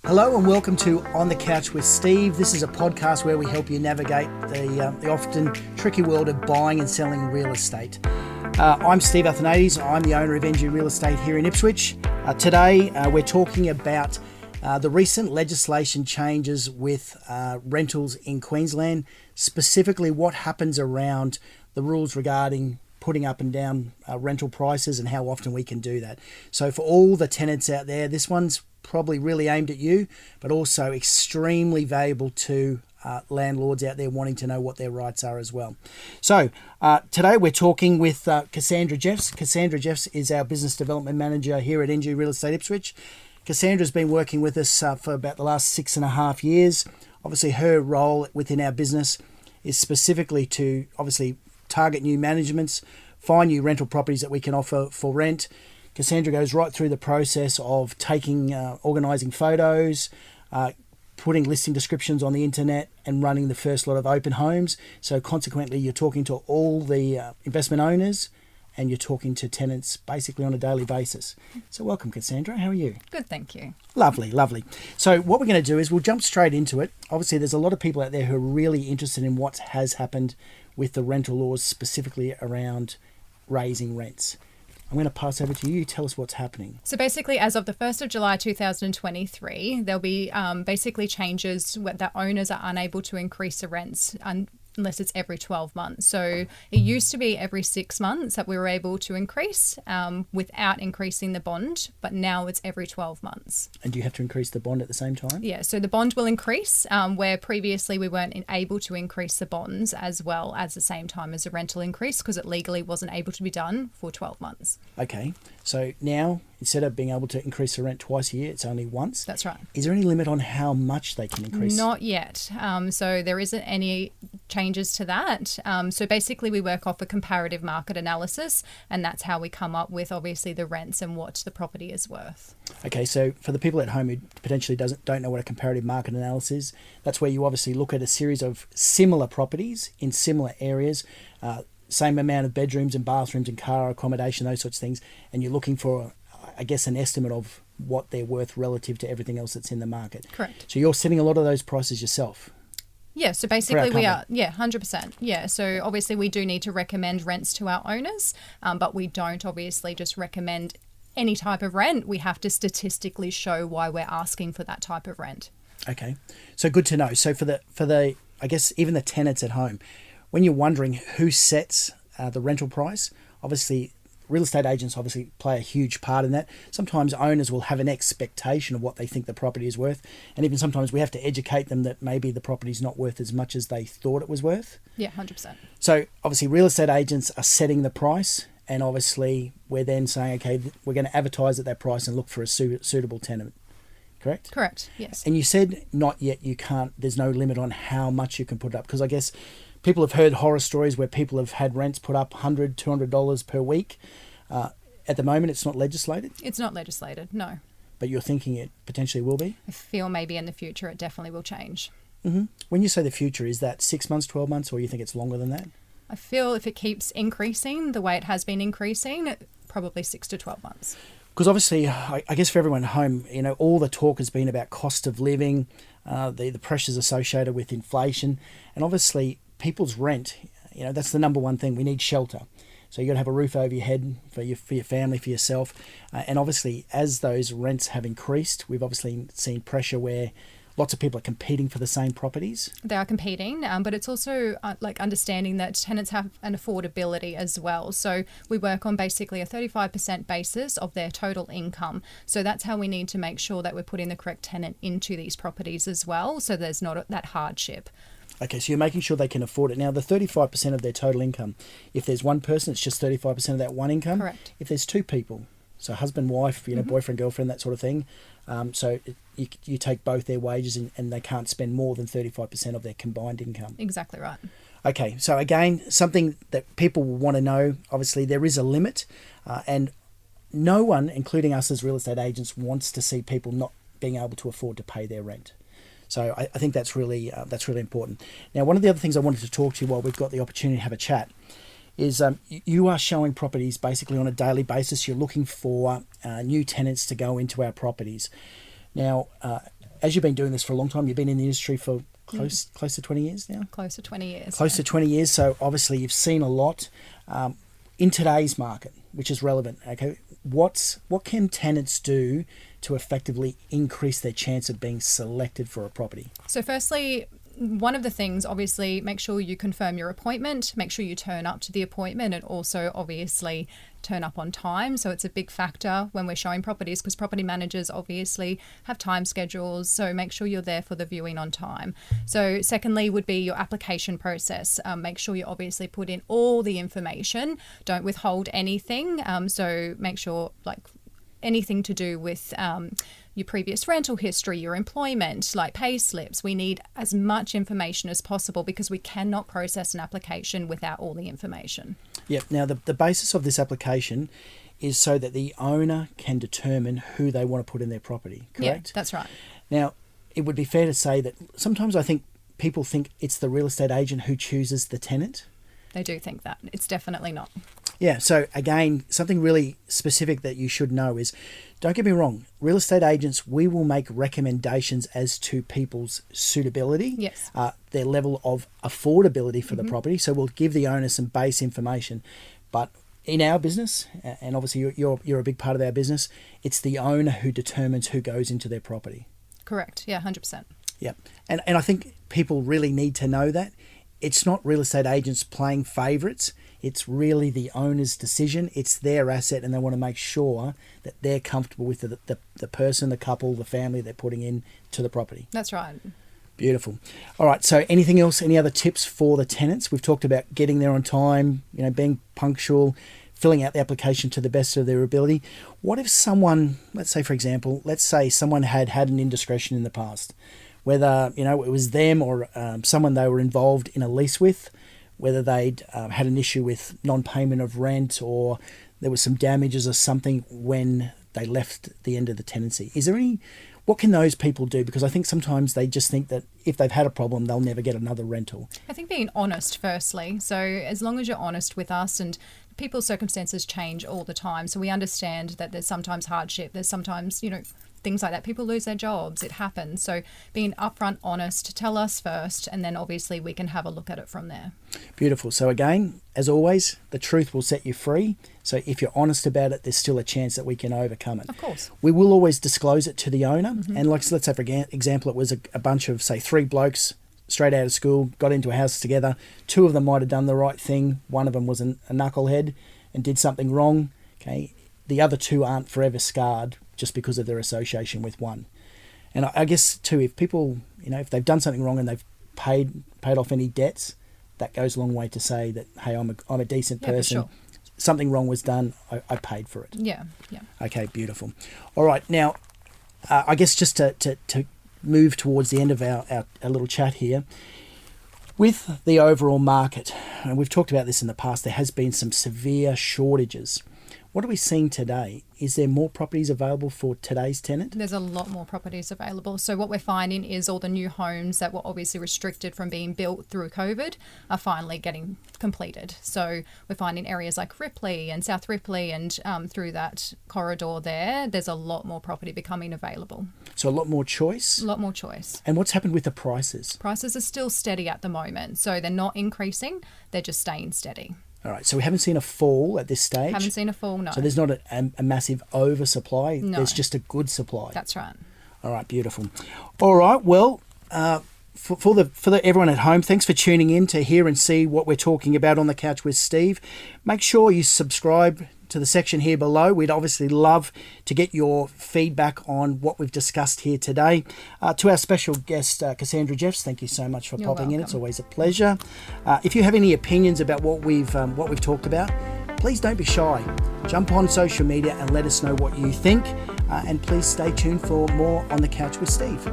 Hello and welcome to On the Couch with Steve. This is a podcast where we help you navigate the often tricky world of buying and selling real estate. I'm Steve Athanates. I'm the owner of NG Real Estate here in Ipswich. Today we're talking about the recent legislation changes with rentals in Queensland, specifically what happens around the rules regarding putting up and down rental prices and how often we can do that. So for all the tenants out there, this one's probably really aimed at you, but also extremely valuable to landlords out there wanting to know what their rights are as well. So today we're talking with Cassandra Jeffs. Cassandra Jeffs is our Business Development Manager here at NG Real Estate Ipswich. Cassandra's been working with us for about the last 6.5 years. Obviously her role within our business is specifically to obviously target new managements, find new rental properties that we can offer for rent. Cassandra goes right through the process of taking, organising photos, putting listing descriptions on the internet and running the first lot of open homes. So consequently, you're talking to all the investment owners and you're talking to tenants basically on a daily basis. So welcome, Cassandra. How are you? Good, thank you. Lovely, lovely. So what we're going to do is we'll jump straight into it. Obviously, there's a lot of people out there who are really interested in what has happened with the rental laws, specifically around raising rents. I'm going to pass over to you. Tell us what's happening. So basically, as of the 1st of July 2023, there'll be basically changes that owners are unable to increase the rents unless it's every 12 months. So it used to be every 6 months that we were able to increase without increasing the bond, but now it's every 12 months. And do you have to increase the bond at the same time? Yeah, so the bond will increase where previously we weren't able to increase the bonds as well as the same time as the rental increase because it legally wasn't able to be done for 12 months. Okay, so now instead of being able to increase the rent twice a year, it's only once? That's right. Is there any limit on how much they can increase? Not yet. So there isn't any changes to that. So basically we work off a comparative market analysis and that's how we come up with obviously the rents and what the property is worth. Okay, so for the people at home who potentially don't know what a comparative market analysis is, that's where you obviously look at a series of similar properties in similar areas, same amount of bedrooms and bathrooms and car accommodation, those sorts of things, and you're looking for, I guess, an estimate of what they're worth relative to everything else that's in the market. Correct. So you're setting a lot of those prices yourself. Yeah, so basically we are, 100%. Yeah, so obviously we do need to recommend rents to our owners, but we don't obviously just recommend any type of rent. We have to statistically show why we're asking for that type of rent. Okay, so good to know. So for the I guess even the tenants at home, when you're wondering who sets the rental price, obviously real estate agents obviously play a huge part in that. Sometimes owners will have an expectation of what they think the property is worth. And even sometimes we have to educate them that maybe the property's not worth as much as they thought it was worth. Yeah, 100%. So obviously real estate agents are setting the price. And obviously we're then saying, okay, we're going to advertise at that price and look for a suitable tenant. Correct? Correct, yes. And you said not yet, you can't, there's no limit on how much you can put up. Because I guess people have heard horror stories where people have had rents put up $100, $200 per week. At the moment, it's not legislated? It's not legislated, no. But you're thinking it potentially will be? I feel maybe in the future it definitely will change. Mm-hmm. When you say the future, is that 6 months, 12 months, or you think it's longer than that? I feel if it keeps increasing the way it has been increasing, probably 6 to 12 months. Because obviously, I guess for everyone at home, all the talk has been about cost of living, the pressures associated with inflation, and obviously people's rent, that's the number one thing. We need shelter. So you've got to have a roof over your head for your family, for yourself. And obviously, as those rents have increased, we've obviously seen pressure where lots of people are competing for the same properties. They are competing, but it's also understanding that tenants have an affordability as well. So we work on basically a 35% basis of their total income. So that's how we need to make sure that we're putting the correct tenant into these properties as well. So there's not that hardship. Okay, so you're making sure they can afford it. Now, the 35% of their total income, if there's one person, it's just 35% of that one income. Correct. If there's two people, so husband, wife, boyfriend, girlfriend, that sort of thing, so you take both their wages and they can't spend more than 35% of their combined income. Exactly right. Okay, so again, something that people will want to know, obviously there is a limit, and no one, including us as real estate agents, wants to see people not being able to afford to pay their rent. So I think that's really important. Now, one of the other things I wanted to talk to you while we've got the opportunity to have a chat is you are showing properties basically on a daily basis. You're looking for new tenants to go into our properties. Now, as you've been doing this for a long time, you've been in the industry for close to 20 years now? Close to 20 years. Close to 20 years. So obviously you've seen a lot in today's market, which is relevant. Okay, what can tenants do to effectively increase their chance of being selected for a property? So firstly, one of the things, obviously, make sure you confirm your appointment, make sure you turn up to the appointment, and also obviously turn up on time. So it's a big factor when we're showing properties, because property managers obviously have time schedules. So make sure you're there for the viewing on time. So secondly would be your application process. Make sure you obviously put in all the information. Don't withhold anything. So make sure, like, anything to do with your previous rental history, your employment, like pay slips. We need as much information as possible because we cannot process an application without all the information. Yep. Now, the basis of this application is so that the owner can determine who they want to put in their property, correct? Yeah, that's right. Now, it would be fair to say that sometimes I think people think it's the real estate agent who chooses the tenant. They do think that. It's definitely not. Yeah, so again, something really specific that you should know is, don't get me wrong, real estate agents, we will make recommendations as to people's suitability, yes, their level of affordability for the property. So we'll give the owner some base information. But in our business, and obviously you're a big part of our business, it's the owner who determines who goes into their property. Correct. Yeah, 100%. Yeah, and I think people really need to know that. It's not real estate agents playing favourites. It's really the owner's decision. It's their asset, and they want to make sure that they're comfortable with the person, the couple, the family they're putting in to the property. That's right. Beautiful. All right, so anything else, any other tips for the tenants? We've talked about getting there on time, being punctual, filling out the application to the best of their ability. What if someone, let's say someone had an indiscretion in the past, whether it was them or someone they were involved in a lease with, whether they'd had an issue with non-payment of rent, or there was some damages or something when they left the end of the tenancy. What can those people do? Because I think sometimes they just think that if they've had a problem, they'll never get another rental. I think being honest, firstly. So as long as you're honest with us, and people's circumstances change all the time. So we understand that there's sometimes hardship. There's sometimes, things like that. People lose their jobs. It happens. So being upfront, honest, tell us first, and then obviously we can have a look at it from there. Beautiful. So again, as always, the truth will set you free. So if you're honest about it, there's still a chance that we can overcome it. Of course. We will always disclose it to the owner. Mm-hmm. And let's say, for example, it was a bunch of, say, 3 blokes straight out of school, got into a house together. 2 of them might have done the right thing. One of them was a knucklehead and did something wrong. Okay. The other 2 aren't forever scarred just because of their association with one. And I guess too, if people, if they've done something wrong and they've paid off any debts, that goes a long way to say that, hey, I'm a decent person. For sure. Something wrong was done. I paid for it. Yeah. Okay, beautiful. All right, now, I guess just to move towards the end of our little chat here, with the overall market, and we've talked about this in the past, there has been some severe shortages. What are we seeing today? Is there more properties available for today's tenant? There's a lot more properties available. So what we're finding is all the new homes that were obviously restricted from being built through COVID are finally getting completed. So we're finding areas like Ripley and South Ripley and through that corridor there's a lot more property becoming available. So a lot more choice? A lot more choice. And what's happened with the prices? Prices are still steady at the moment. So they're not increasing, they're just staying steady. All right, so we haven't seen a fall at this stage? Haven't seen a fall, no. So there's not a massive oversupply? No. There's just a good supply? That's right. All right, beautiful. All right, well, for everyone at home, thanks for tuning in to hear and see what we're talking about on The Couch with Steve. Make sure you subscribe to the section here below. We'd obviously love to get your feedback on what we've discussed here today. To our special guest, Cassandra Jeffs, thank you so much for popping in. It's always a pleasure. If you have any opinions about what we've talked about, please don't be shy. Jump on social media and let us know what you think. And please stay tuned for more on The Couch with Steve.